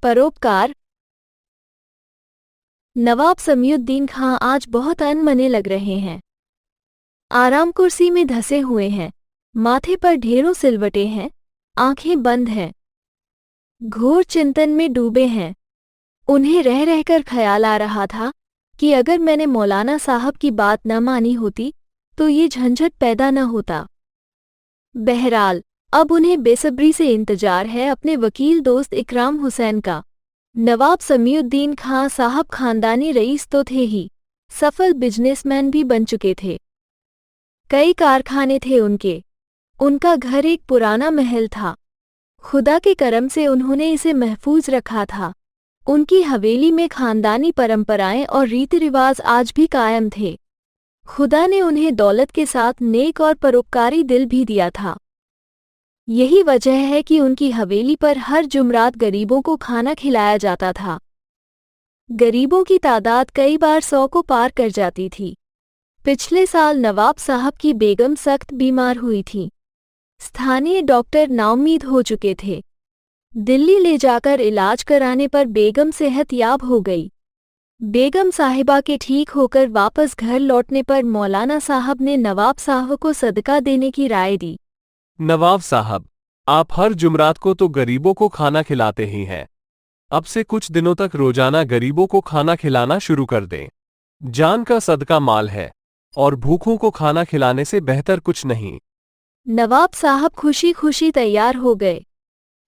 परोपकार। नवाब समीउद्दीन खां आज बहुत अनमने लग रहे हैं। आराम कुर्सी में धंसे हुए हैं, माथे पर ढेरों सिलवटें हैं, आंखें बंद हैं, घोर चिंतन में डूबे हैं। उन्हें रह रहकर ख्याल आ रहा था कि अगर मैंने मौलाना साहब की बात न मानी होती तो ये झंझट पैदा न होता। बहरहाल अब उन्हें बेसब्री से इंतजार है अपने वकील दोस्त इकराम हुसैन का। नवाब समीउद्दीन खां साहब खानदानी रईस तो थे ही, सफल बिजनेसमैन भी बन चुके थे। कई कारखाने थे उनका घर एक पुराना महल था। खुदा के करम से उन्होंने इसे महफूज रखा था। उनकी हवेली में खानदानी परंपराएं और रीति रिवाज आज भी कायम थे। खुदा ने उन्हें दौलत के साथ नेक और परोपकारी दिल भी दिया था। यही वजह है कि उनकी हवेली पर हर जुमरात गरीबों को खाना खिलाया जाता था। गरीबों की तादाद कई बार 100 को पार कर जाती थी। पिछले साल नवाब साहब की बेगम सख्त बीमार हुई थी। स्थानीय डॉक्टर नाउम्मीद हो चुके थे। दिल्ली ले जाकर इलाज कराने पर बेगम सेहतयाब हो गई। बेगम साहिबा के ठीक होकर वापस घर लौटने पर मौलाना साहब ने नवाब साहब को सदका देने की राय दी। नवाब साहब, आप हर जुमरात को तो गरीबों को खाना खिलाते ही हैं। अब से कुछ दिनों तक रोजाना गरीबों को खाना खिलाना शुरू कर दें। जान का सदका माल है और भूखों को खाना खिलाने से बेहतर कुछ नहीं। नवाब साहब खुशी खुशी तैयार हो गए।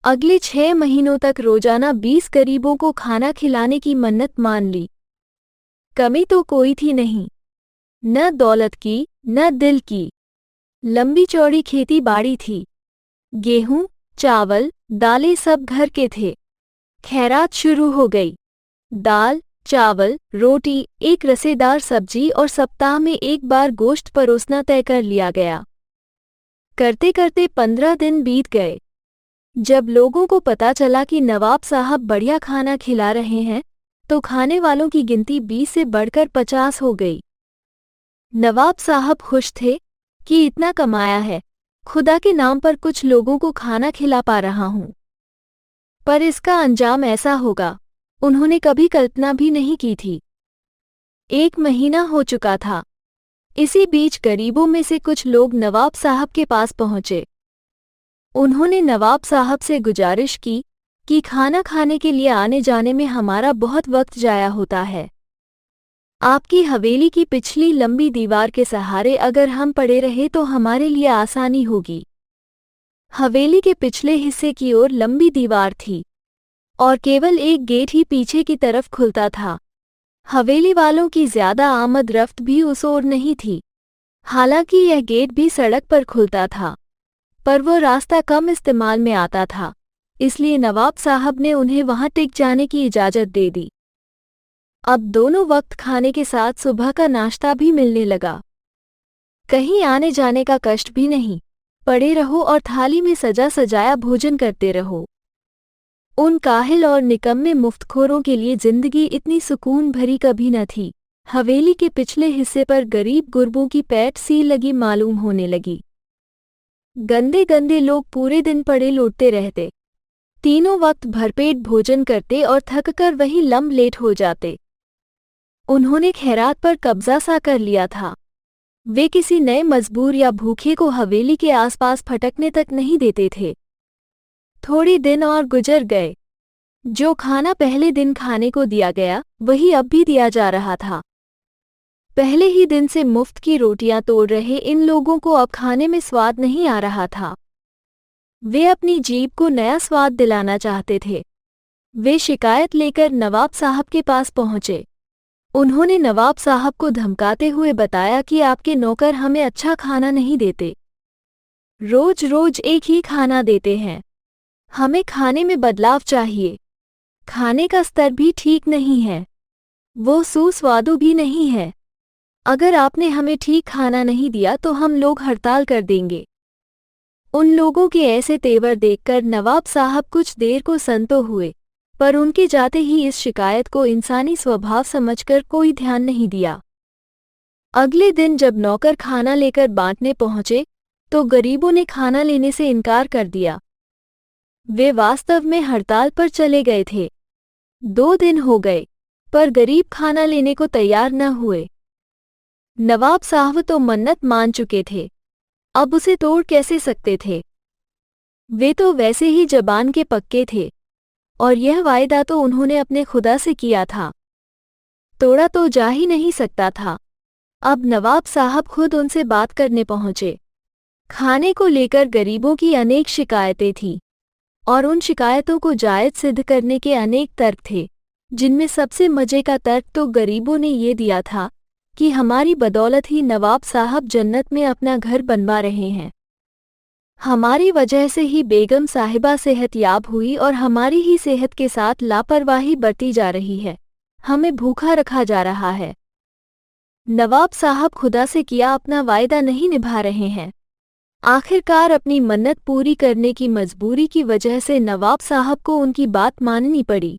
अगले 6 महीनों तक रोजाना 20 गरीबों को खाना खिलाने की मन्नत मान ली। कमी तो कोई थी नहीं, न दौलत की न दिल की। लंबी चौड़ी खेती बाड़ी थी। गेहूं, चावल, दालें सब घर के थे। खैरात शुरू हो गई। दाल, चावल, रोटी, एक रसेदार सब्जी और सप्ताह में एक बार गोश्त परोसना तय कर लिया गया। करते करते 15 दिन बीत गए। जब लोगों को पता चला कि नवाब साहब बढ़िया खाना खिला रहे हैं तो खाने वालों की गिनती 20 से बढ़कर 50 हो गई। नवाब साहब खुश थे कि इतना कमाया है, खुदा के नाम पर कुछ लोगों को खाना खिला पा रहा हूं। पर इसका अंजाम ऐसा होगा, उन्होंने कभी कल्पना भी नहीं की थी। 1 महीना हो चुका था। इसी बीच गरीबों में से कुछ लोग नवाब साहब के पास पहुंचे। उन्होंने नवाब साहब से गुजारिश की कि खाना खाने के लिए आने जाने में हमारा बहुत वक्त जाया होता है। आपकी हवेली की पिछली लंबी दीवार के सहारे अगर हम पड़े रहे तो हमारे लिए आसानी होगी। हवेली के पिछले हिस्से की ओर लंबी दीवार थी और केवल एक गेट ही पीछे की तरफ खुलता था। हवेली वालों की ज्यादा आमद रफ्त भी उस ओर नहीं थी। हालांकि यह गेट भी सड़क पर खुलता था, पर वो रास्ता कम इस्तेमाल में आता था, इसलिए नवाब साहब ने उन्हें वहां टिक जाने की इजाजत दे दी। अब दोनों वक्त खाने के साथ सुबह का नाश्ता भी मिलने लगा। कहीं आने जाने का कष्ट भी नहीं, पड़े रहो और थाली में सजा सजाया भोजन करते रहो। उन काहिल और निकम्मे मुफ्तखोरों के लिए जिंदगी इतनी सुकून भरी कभी न थी। हवेली के पिछले हिस्से पर गरीब गुरबों की पैठ सी लगी मालूम होने लगी। गंदे गंदे लोग पूरे दिन पड़े लौटते रहते। तीनों वक्त भरपेट भोजन करते और थककर वहीं लंब लेट हो जाते। उन्होंने खैरात पर कब्जा सा कर लिया था। वे किसी नए मजबूर या भूखे को हवेली के आसपास फटकने तक नहीं देते थे। थोड़ी दिन और गुजर गए। जो खाना पहले दिन खाने को दिया गया वही अब भी दिया जा रहा था। पहले ही दिन से मुफ्त की रोटियां तोड़ रहे इन लोगों को अब खाने में स्वाद नहीं आ रहा था। वे अपनी जीभ को नया स्वाद दिलाना चाहते थे। वे शिकायत लेकर नवाब साहब के पास पहुंचे। उन्होंने नवाब साहब को धमकाते हुए बताया कि आपके नौकर हमें अच्छा खाना नहीं देते, रोज रोज एक ही खाना देते हैं। हमें खाने में बदलाव चाहिए। खाने का स्तर भी ठीक नहीं है, वो सुस्वादु भी नहीं है। अगर आपने हमें ठीक खाना नहीं दिया तो हम लोग हड़ताल कर देंगे। उन लोगों के ऐसे तेवर देखकर नवाब साहब कुछ देर को संतो हुए, पर उनके जाते ही इस शिकायत को इंसानी स्वभाव समझकर कोई ध्यान नहीं दिया। अगले दिन जब नौकर खाना लेकर बांटने पहुंचे तो गरीबों ने खाना लेने से इनकार कर दिया। वे वास्तव में हड़ताल पर चले गए थे। 2 दिन हो गए, पर गरीब खाना लेने को तैयार न हुए। नवाब साहब तो मन्नत मान चुके थे, अब उसे तोड़ कैसे सकते थे? वे तो वैसे ही जबान के पक्के थे, और यह वायदा तो उन्होंने अपने खुदा से किया था, तोड़ा तो जा ही नहीं सकता था। अब नवाब साहब खुद उनसे बात करने पहुंचे। खाने को लेकर गरीबों की अनेक शिकायतें थीं, और उन शिकायतों को जायज सिद्ध करने के अनेक तर्क थे, जिनमें सबसे मजे का तर्क तो गरीबों ने ये दिया था कि हमारी बदौलत ही नवाब साहब जन्नत में अपना घर बनवा रहे हैं। हमारी वजह से ही बेगम साहिबा सेहतयाब हुई और हमारी ही सेहत के साथ लापरवाही बरती जा रही है, हमें भूखा रखा जा रहा है। नवाब साहब खुदा से किया अपना वायदा नहीं निभा रहे हैं। आखिरकार अपनी मन्नत पूरी करने की मजबूरी की वजह से नवाब साहब को उनकी बात माननी पड़ी।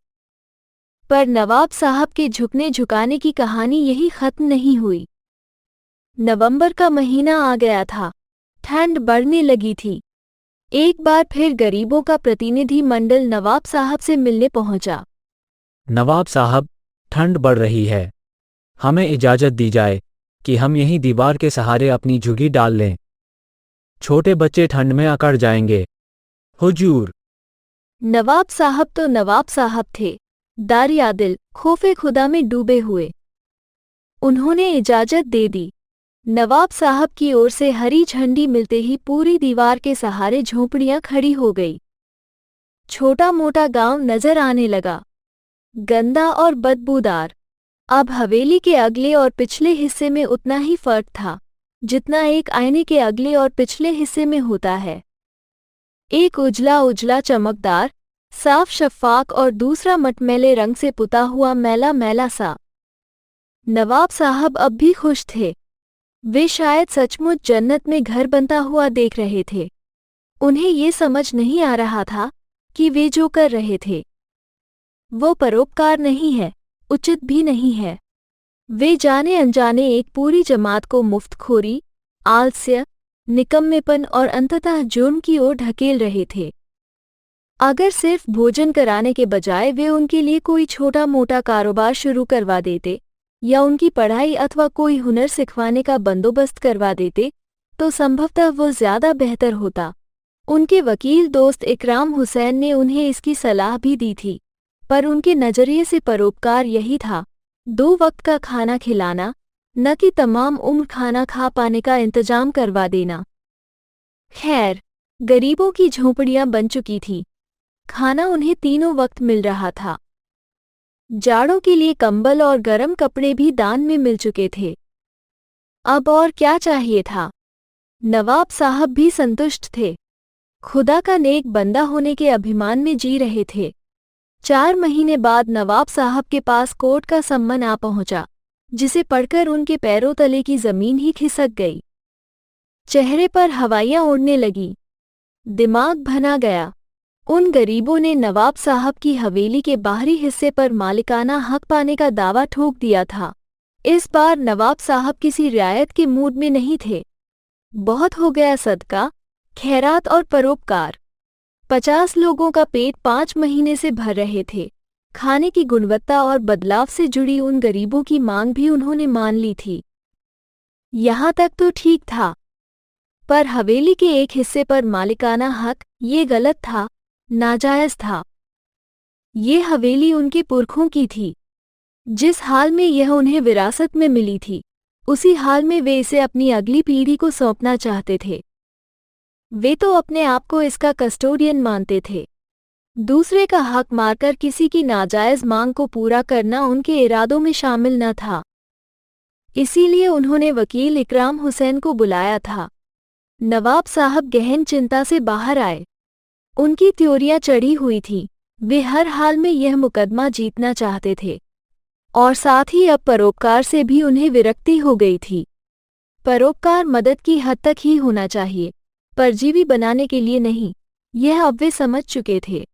पर नवाब साहब के झुकने झुकाने की कहानी यही खत्म नहीं हुई। नवंबर का महीना आ गया था, ठंड बढ़ने लगी थी। एक बार फिर गरीबों का प्रतिनिधि मंडल नवाब साहब से मिलने पहुंचा। नवाब साहब, ठंड बढ़ रही है, हमें इजाज़त दी जाए कि हम यहीं दीवार के सहारे अपनी झुग्गी डाल लें। छोटे बच्चे ठंड में अकड़ जाएंगे। हुजूर। नवाब साहब तो नवाब साहब थे, दारियादिल, खौफे खुदा में डूबे हुए। उन्होंने इजाज़त दे दी। नवाब साहब की ओर से हरी झंडी मिलते ही पूरी दीवार के सहारे झोंपड़ियां खड़ी हो गई। छोटा मोटा गांव नजर आने लगा, गंदा और बदबूदार। अब हवेली के अगले और पिछले हिस्से में उतना ही फर्क था जितना एक आईने के अगले और पिछले हिस्से में होता है। एक उजला उजला चमकदार, साफ शफ़ाक और दूसरा मटमैले रंग से पुता हुआ मैला मैला सा। नवाब साहब अब भी खुश थे। वे शायद सचमुच जन्नत में घर बनता हुआ देख रहे थे। उन्हें ये समझ नहीं आ रहा था कि वे जो कर रहे थे वो परोपकार नहीं है, उचित भी नहीं है। वे जाने अनजाने एक पूरी जमात को मुफ्तखोरी, आलस्य, निकम्मेपन और अंततः जुर्म की ओर ढकेल रहे थे। अगर सिर्फ भोजन कराने के बजाय वे उनके लिए कोई छोटा मोटा कारोबार शुरू करवा देते या उनकी पढ़ाई अथवा कोई हुनर सिखवाने का बंदोबस्त करवा देते तो संभवतः वो ज्यादा बेहतर होता। उनके वकील दोस्त इकराम हुसैन ने उन्हें इसकी सलाह भी दी थी, पर उनके नजरिए से परोपकार यही था, 2 वक्त का खाना खिलाना, न कि तमाम उम्र खाना खा पाने का इंतजाम करवा देना। खैर, गरीबों की झोंपड़ियां बन चुकी थी। खाना उन्हें तीनों वक्त मिल रहा था। जाड़ों के लिए कंबल और गर्म कपड़े भी दान में मिल चुके थे। अब और क्या चाहिए था? नवाब साहब भी संतुष्ट थे। खुदा का नेक बंदा होने के अभिमान में जी रहे थे। 4 महीने बाद नवाब साहब के पास कोर्ट का सम्मन आ पहुंचा, जिसे पढ़कर उनके पैरों तले की जमीन ही खिसक गई। चेहरे पर हवाइयां उड़ने लगी, दिमाग भना गया। उन गरीबों ने नवाब साहब की हवेली के बाहरी हिस्से पर मालिकाना हक पाने का दावा ठोक दिया था। इस बार नवाब साहब किसी रियायत के मूड में नहीं थे। बहुत हो गया सदका, खैरात और परोपकार। 50 लोगों का पेट 5 महीने से भर रहे थे। खाने की गुणवत्ता और बदलाव से जुड़ी उन गरीबों की मांग भी उन्होंने मान ली थी। यहाँ तक तो ठीक था, पर हवेली के एक हिस्से पर मालिकाना हक, ये गलत था, नाजायज था। ये हवेली उनके पुरखों की थी। जिस हाल में यह उन्हें विरासत में मिली थी, उसी हाल में वे इसे अपनी अगली पीढ़ी को सौंपना चाहते थे। वे तो अपने आप को इसका कस्टोडियन मानते थे। दूसरे का हक मारकर किसी की नाजायज मांग को पूरा करना उनके इरादों में शामिल न था। इसीलिए उन्होंने वकील इकराम हुसैन को बुलाया था। नवाब साहब गहन चिंता से बाहर आए। उनकी त्योरियां चढ़ी हुई थीं। वे हर हाल में यह मुकदमा जीतना चाहते थे, और साथ ही अब परोपकार से भी उन्हें विरक्ति हो गई थी। परोपकार मदद की हद तक ही होना चाहिए, परजीवी बनाने के लिए नहीं, यह अब वे समझ चुके थे।